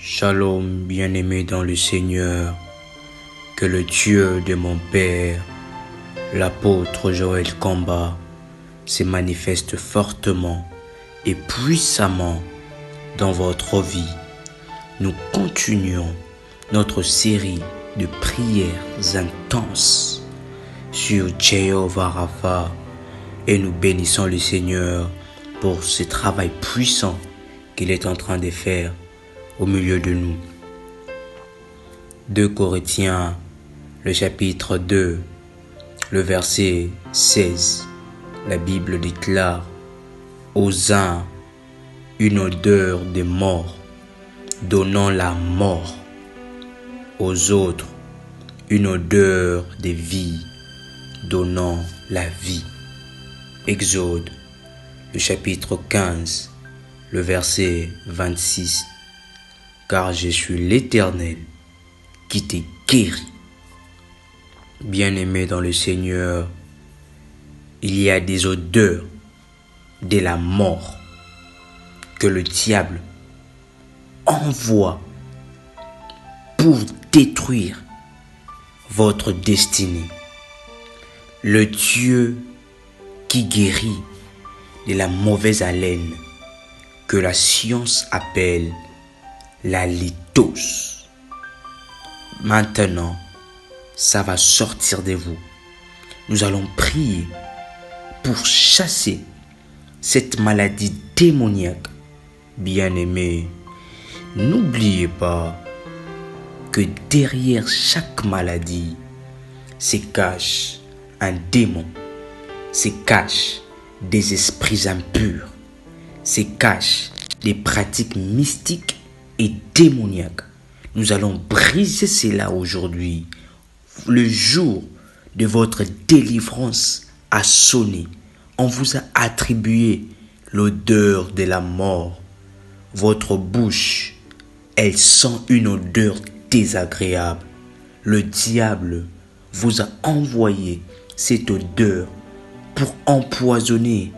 Shalom, bien-aimé dans le Seigneur, que le Dieu de mon Père, l'apôtre Joël Kamba, se manifeste fortement et puissamment dans votre vie. Nous continuons notre série de prières intenses sur Jéhovah Rapha et nous bénissons le Seigneur pour ce travail puissant qu'il est en train de faire au milieu de nous. 2 Corinthiens, le chapitre 2, le verset 16, la Bible déclare: aux uns une odeur de mort, donnant la mort; aux autres une odeur de vie, donnant la vie. Exode, le chapitre 15, le verset 26. Car je suis l'Éternel qui te guérit. Bien-aimé dans le Seigneur, il y a des odeurs de la mort que le diable envoie pour détruire votre destinée. Le Dieu qui guérit de la mauvaise haleine que la science appelle la litose. Maintenant, ça va sortir de vous. Nous allons prier pour chasser cette maladie démoniaque. Bien-aimé, n'oubliez pas que derrière chaque maladie se cache un démon, se cache des esprits impurs, se cache des pratiques mystiques et démoniaque. Nous allons briser cela aujourd'hui. Le jour de votre délivrance a sonné. On vous a attribué l'odeur de la mort. Votre bouche, elle sent une odeur désagréable. Le diable vous a envoyé cette odeur pour empoisonner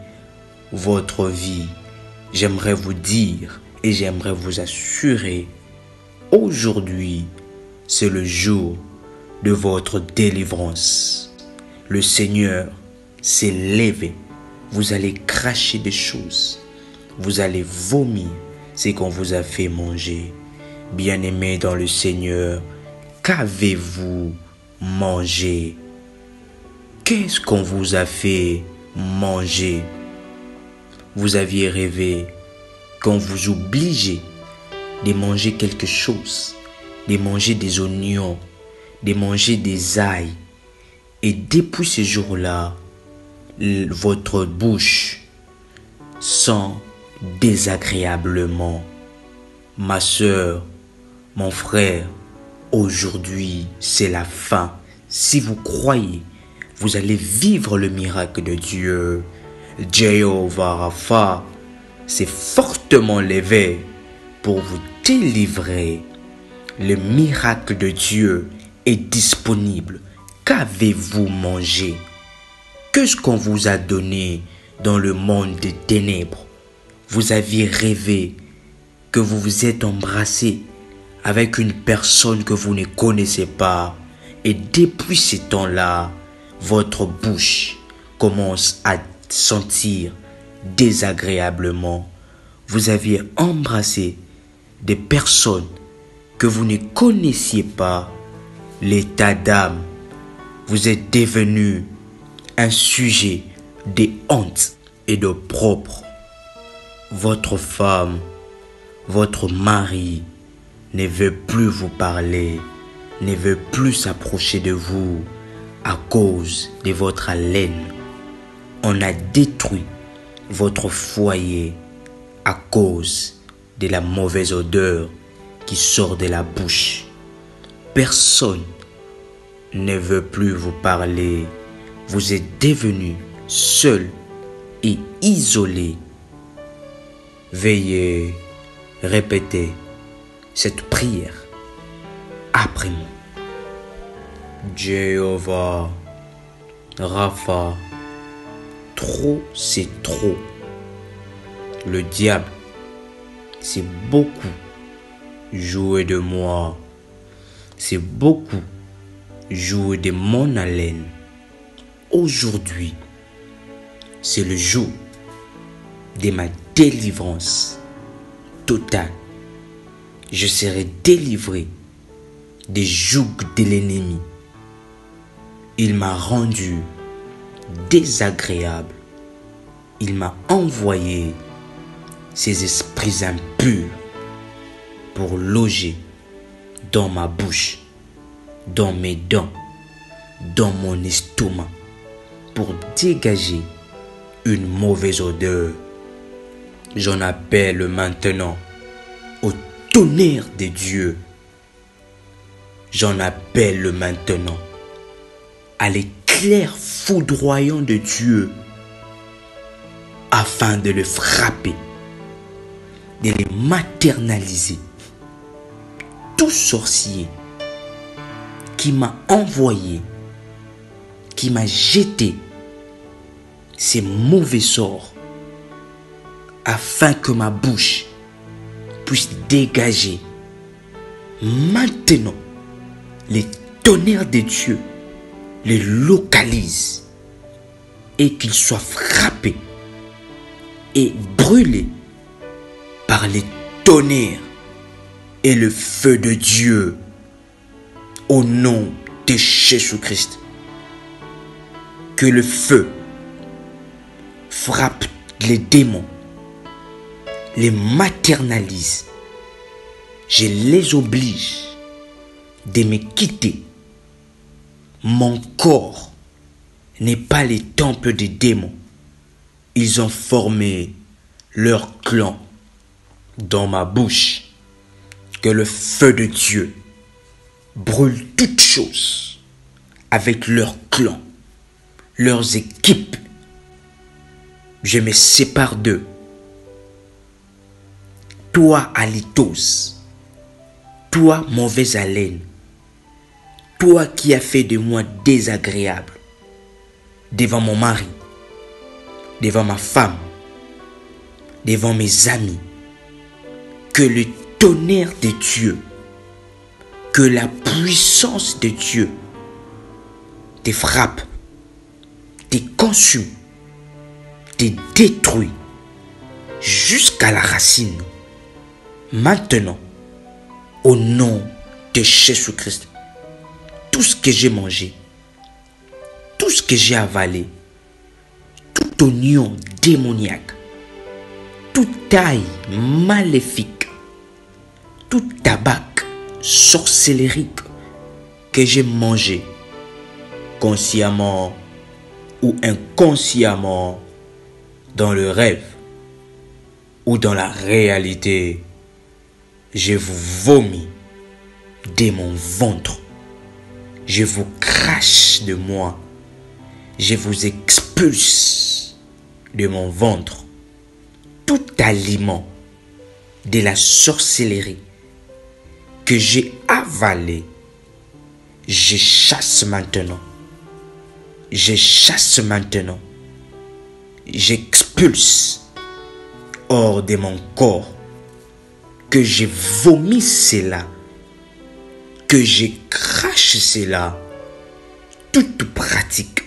votre vie. J'aimerais vous dire et j'aimerais vous assurer, aujourd'hui, c'est le jour de votre délivrance. Le Seigneur s'est levé. Vous allez cracher des choses. Vous allez vomir ce qu'on vous a fait manger. Bien-aimés dans le Seigneur, qu'avez-vous mangé? Qu'est-ce qu'on vous a fait manger? Vous aviez rêvé qu'on vous obligeait de manger quelque chose, de manger des oignons, de manger des ails. Et depuis ce jour-là, votre bouche sent désagréablement. Ma sœur, mon frère, aujourd'hui, c'est la fin. Si vous croyez, vous allez vivre le miracle de Dieu. Jéhovah Rapha s'est fortement levé pour vous délivrer. Le miracle de Dieu est disponible. Qu'avez-vous mangé? Qu'est-ce qu'on vous a donné dans le monde des ténèbres? Vous aviez rêvé que vous vous êtes embrassé avec une personne que vous ne connaissez pas. Et depuis ce temps-là, votre bouche commence à sentir désagréablement. Vous aviez embrassé des personnes que vous ne connaissiez pas. L'état d'âme, vous êtes devenu un sujet de honte et de propre. Votre femme, votre mari ne veut plus vous parler, ne veut plus s'approcher de vous à cause de votre haleine. On a détruit votre foyer à cause de la mauvaise odeur qui sort de la bouche. Personne ne veut plus vous parler. Vous êtes devenu seul et isolé. Veuillez répéter cette prière après moi. Jéhovah Rapha, trop c'est trop. Le diable, c'est beaucoup jouer de moi. C'est beaucoup jouer de mon haleine. Aujourd'hui, c'est le jour de ma délivrance totale. Je serai délivré des jougs de l'ennemi. Il m'a rendu désagréable. Il m'a envoyé ses esprits impurs pour loger dans ma bouche, dans mes dents, dans mon estomac, pour dégager une mauvaise odeur. J'en appelle maintenant au tonnerre de Dieu. J'en appelle maintenant à l'éclair foudroyant de Dieu afin de le frapper, de le maternaliser. Tout sorcier qui m'a envoyé, qui m'a jeté ces mauvais sorts afin que ma bouche puisse dégager maintenant les tonnerres de Dieu les localisent et qu'ils soient frappés et brûlés par les tonnerres et le feu de Dieu au nom de Jésus-Christ. Que le feu frappe les démons, les maternalise. Je les oblige de me quitter. Mon corps n'est pas les temples des démons. Ils ont formé leur clan dans ma bouche. Que le feu de Dieu brûle toutes choses avec leur clan, leurs équipes. Je me sépare d'eux. Toi, Alitos, toi, mauvaise haleine, toi qui as fait de moi désagréable devant mon mari, devant ma femme, devant mes amis, que le tonnerre de Dieu, que la puissance de Dieu te frappe, te consume, te détruit jusqu'à la racine. Maintenant, au nom de Jésus-Christ, tout ce que j'ai mangé, tout ce que j'ai avalé, tout oignon démoniaque, toute ail maléfique, tout tabac sorcellérique que j'ai mangé, consciemment ou inconsciemment, dans le rêve ou dans la réalité, je vous vomis de mon ventre. Je vous crache de moi. Je vous expulse de mon ventre tout aliment de la sorcellerie que j'ai avalé. Je chasse maintenant. Je chasse maintenant. J'expulse hors de mon corps. Que je vomisse cela, que je crache cela, toute pratique,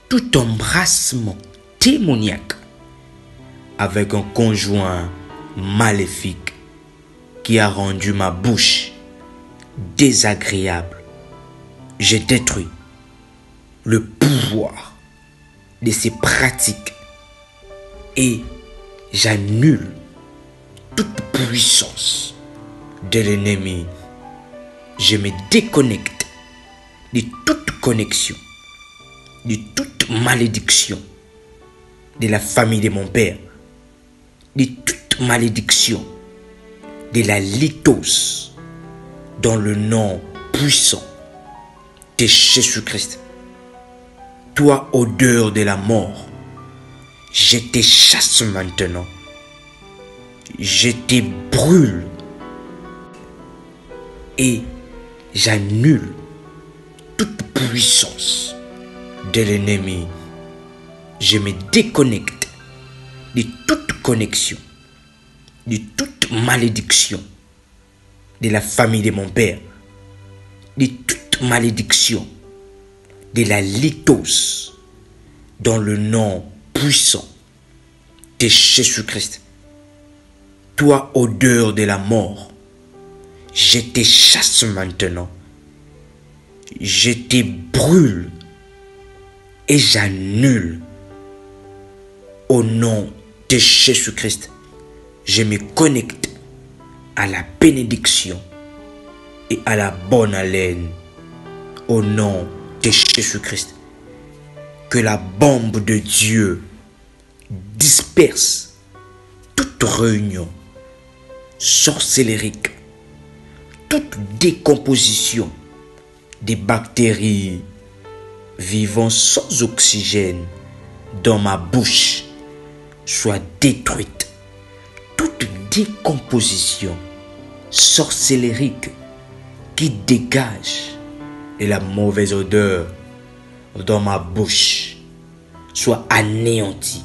tout embrassement démoniaque avec un conjoint maléfique qui a rendu ma bouche désagréable. Je détruis le pouvoir de ces pratiques et j'annule toute puissance de l'ennemi. Je me déconnecte de toute connexion, de toute malédiction de la famille de mon père, de toute malédiction de la lithos dans le nom puissant de Jésus-Christ. Toi, odeur de la mort, je te chasse maintenant. Je te brûle et j'annule toute puissance de l'ennemi. Je me déconnecte de toute connexion, de toute malédiction de la famille de mon père, de toute malédiction, de la lithose, dans le nom puissant de Jésus-Christ. Toi, odeur de la mort, je te chasse maintenant. Je te brûle et j'annule au nom de Jésus-Christ. Je me connecte à la bénédiction et à la bonne haleine au nom de Jésus-Christ. Que la bombe de Dieu disperse toute réunion sorcellérique, toute décomposition des bactéries vivant sans oxygène dans ma bouche soit détruite. Toute décomposition sorcellérique qui dégage de la mauvaise odeur dans ma bouche soit anéantie.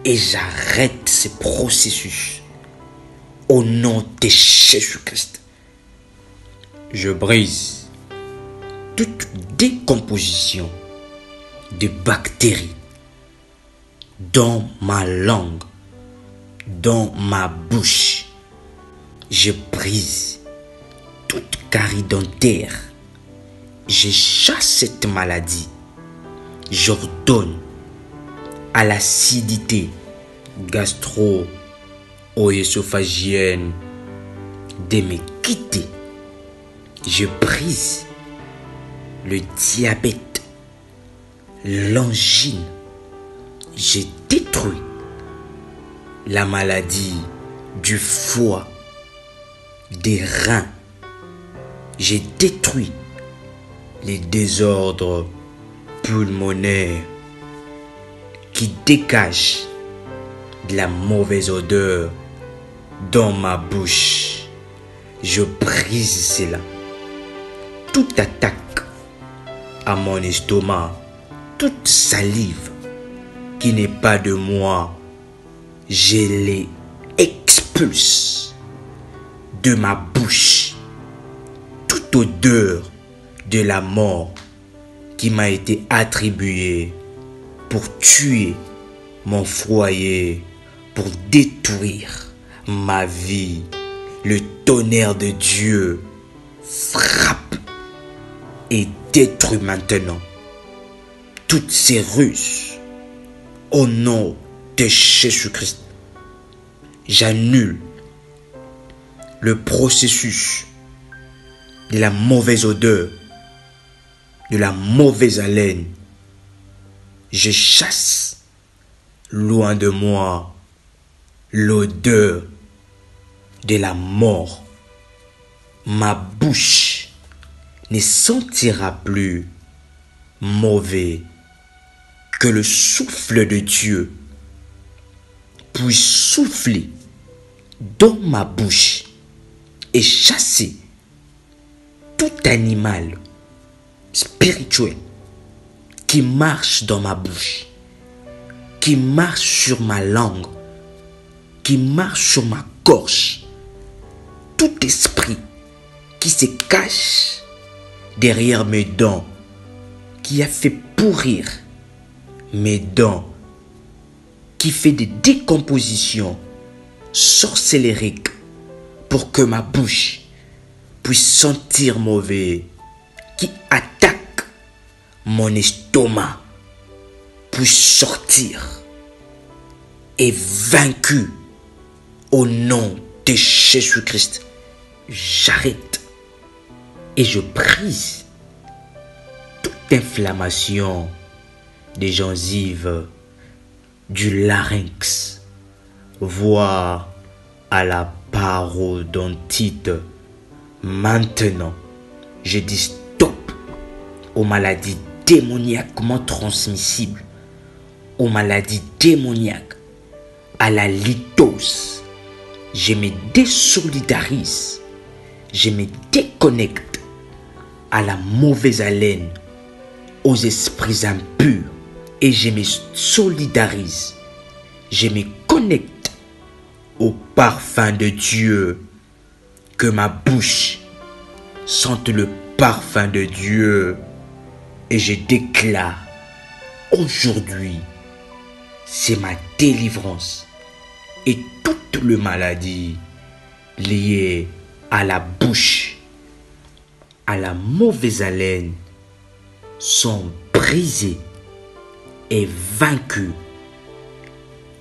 Et j'arrête ce processus au nom de Jésus-Christ. Je brise toute décomposition de bactéries dans ma langue, dans ma bouche. Je brise toute carie dentaire. Je chasse cette maladie. J'ordonne à l'acidité gastro-œsophagienne de me quitter. Je brise le diabète, l'angine. Je détruis la maladie du foie, des reins. Je détruis les désordres pulmonaires qui dégagent de la mauvaise odeur dans ma bouche. Je brise cela. Toute attaque à mon estomac, toute salive qui n'est pas de moi, je les expulse de ma bouche. Toute odeur de la mort qui m'a été attribuée pour tuer mon foyer, pour détruire ma vie. Le tonnerre de Dieu frappe et détruit maintenant toutes ces ruses au nom de Jésus-Christ. J'annule le processus de la mauvaise odeur, de la mauvaise haleine. Je chasse loin de moi l'odeur de la mort. Ma bouche ne sentira plus mauvais. Que le souffle de Dieu puisse souffler dans ma bouche et chasser tout animal spirituel qui marche dans ma bouche, qui marche sur ma langue, qui marche sur ma gorge. Tout esprit qui se cache derrière mes dents, qui a fait pourrir mes dents, qui fait des décompositions sorcellériques pour que ma bouche puisse sentir mauvais, qui attaque mon estomac, puisse sortir et vaincu au nom de Jésus-Christ. J'arrête et je brise toute inflammation des gencives, du larynx, voire à la parodontite. Maintenant, je dis stop aux maladies démoniaquement transmissibles, aux maladies démoniaques, à la lithose. Je me désolidarise, je me déconnecte à la mauvaise haleine, aux esprits impurs, et je me solidarise, je me connecte au parfum de Dieu Que ma bouche sente le parfum de Dieu. Et je déclare, aujourd'hui, c'est ma délivrance. Et toute le maladie liée à la bouche, à la mauvaise haleine, sont brisées et vaincues.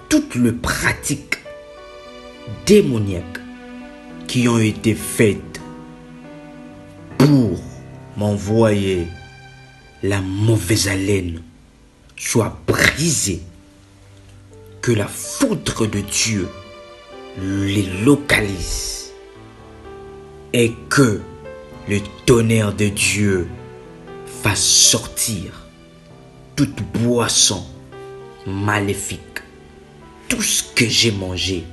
Toutes les pratiques démoniaques qui ont été faites pour m'envoyer la mauvaise haleine soient brisées. Que la foudre de Dieu les localise et que le tonnerre de Dieu fasse sortir toute boisson maléfique, tout ce que j'ai mangé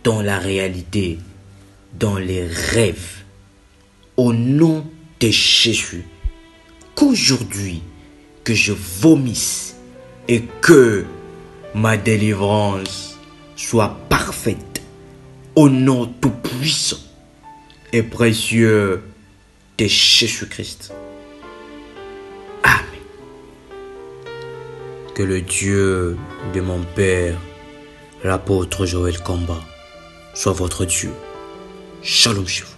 dans la réalité, dans les rêves, au nom de Jésus, qu'aujourd'hui que je vomisse et que ma délivrance soit parfaite au nom tout-puissant et précieux de Jésus-Christ. Amen. Que le Dieu de mon Père, l'apôtre Joël Kamba, soit votre Dieu. Shalom chez vous.